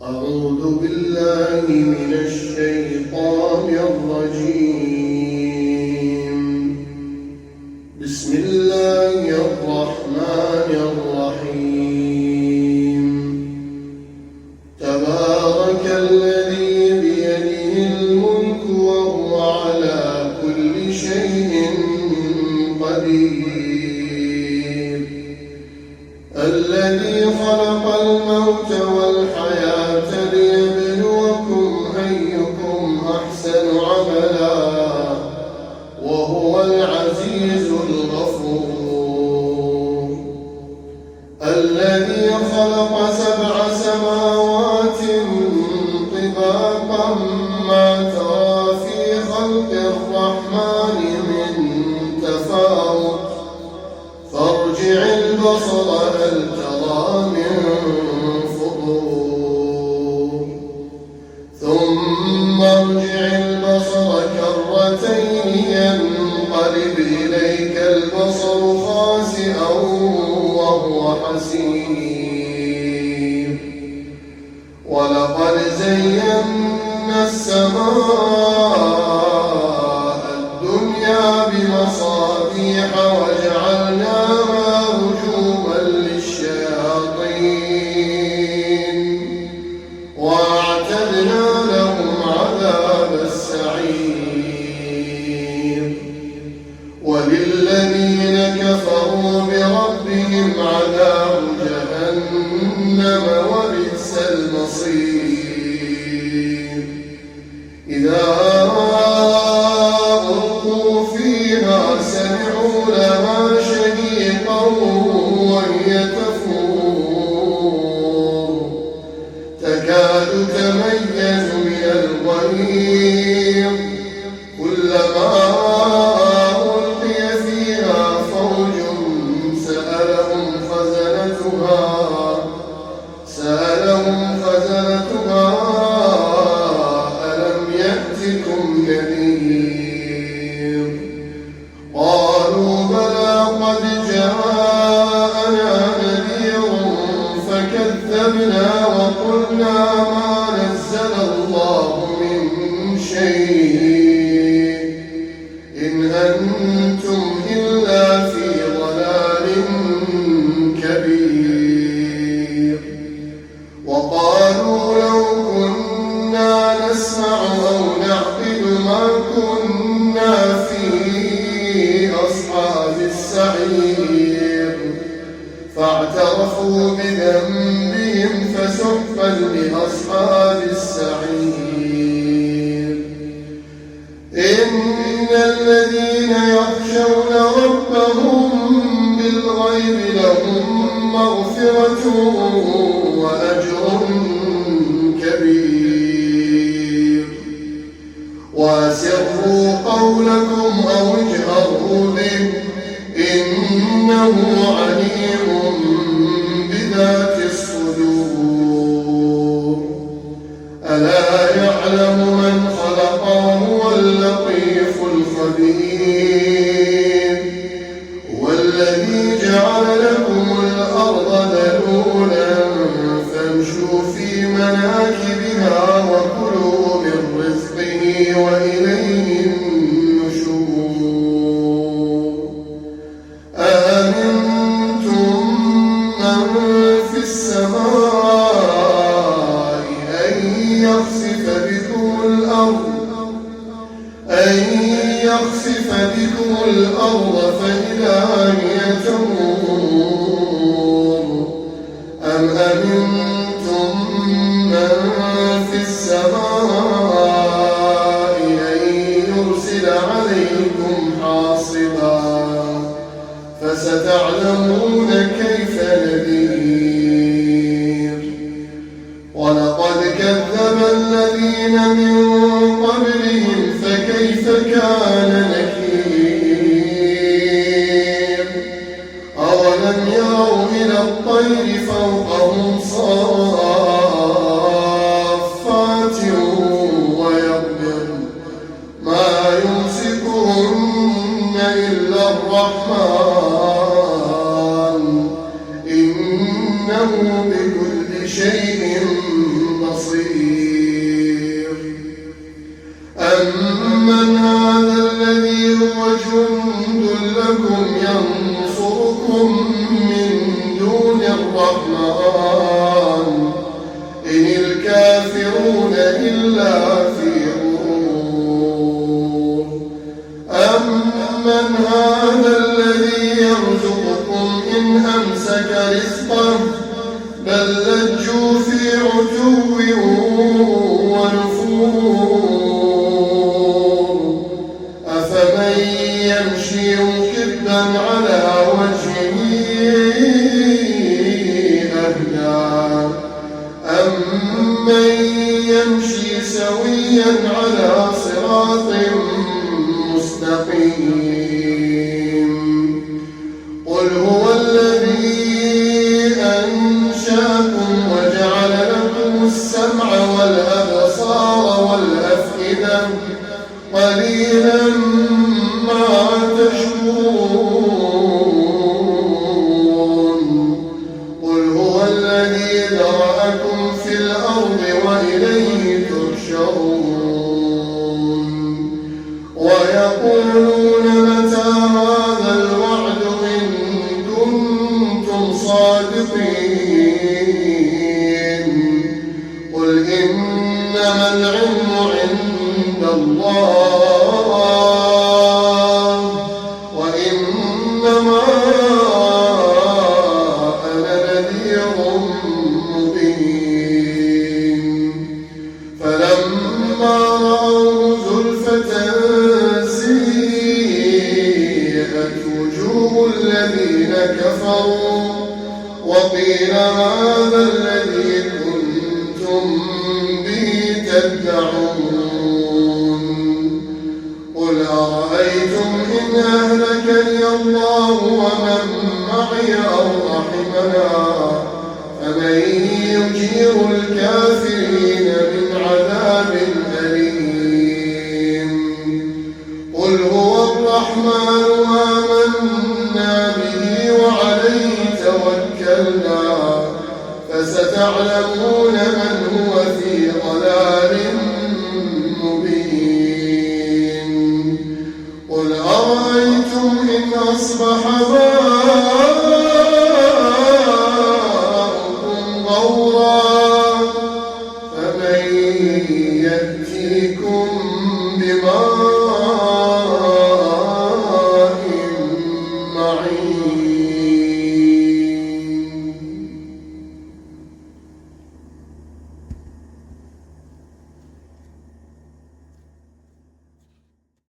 أعوذ بالله من الشيطان الرجيم. بسم الله الرحمن الرحيم. تبارك الذي بيده الملك وهو على كل شيء قدير. الذي خلق الموت والحياة ليبلوكم أيكم أحسن عملا وهو العزيز الغفور. الذي خلق 7 سماوات طباقا ما ترى في خلق الرحمن من تفاوت فارجع البصر هل ترى من فطور ثم ارجع البصر كرتين ينقلب إليك البصر خاسئا وهو حسير. ولقد زينا السماء الدنيا بمصابيح وجعلناها رجوما للشياطين وأعتدنا لهم عذاب السعير. وللذين كفروا بربهم عذاب جهنم وبئس المصير. إذا ألقوا فيها سمعوا لها شهيقا وهي تفور تكاد تميز من الغيظ كلما ألقي فيها فوج سألهم خزنتها ألم يأتكم نذير؟ قالوا بلى قد جاءنا نذير فكذبنا وقلنا ما نزل الله من شيء إن أنتم إلا في ضلال كبير. وقالوا لو كنا نسمع أو نعقل ما كنا في أصحاب السعير فاعترفوا بذنبهم فسحقا لأصحاب السعير. إن الذين يخشون ربهم بالغيب لهم مغفرة وأجر كبير. وأسروا قولكم أو اجهروا به إنه عليم بذات الصدور. ألا يعلم من خلق وهو اللطيف الخبير. والذي جعل لكم الأرض ذلولا فامشوا في مناكبها وكلوا من رزقه وإليه النشور. أأمنتم من في السماء أن يخسف بكم الأرض فإذا هي تمور أم أمنتم من في السماء أن يرسل عليكم حاصبا فستعلمون كيف نذير. ولقد كذب الذين من قبلهم فكيف كان نكير. أولم يروا إلى الطير فوقهم صافات ويقبضن ما يمسكهن إلا الرحمن إنه بكل شيء بصير. لجوا في عتو ونفور أفمن يمشي مكبا على وجهه أهدى أمن يمشي سويا على صراط مستقيم قل هو الذي أنشأكم وجعل لكم السمع والأبصار والأفئدة قليلا ما تشكرون قل هو الذي ذرأكم في الأرض وإليه تحشرون ويقولون متى هذا الوعد إن كنتم صادقين قل إنما العلم عند الله وإنما أنا نذير مبين فلما رأوا زلفة سيئت وجوه الذين كفروا وقيل هذا الذي كنتم به تدعون قل أرأيتم إن أهلكني الله ومن معي أو رحمنا فمن يجير الكافرين من عذاب أليم قل هو الرحمن آمنا به وعليه توكلنا فستعلمون من هو في ضلال مبين قل أرأيتم إن أصبح ماؤكم غورا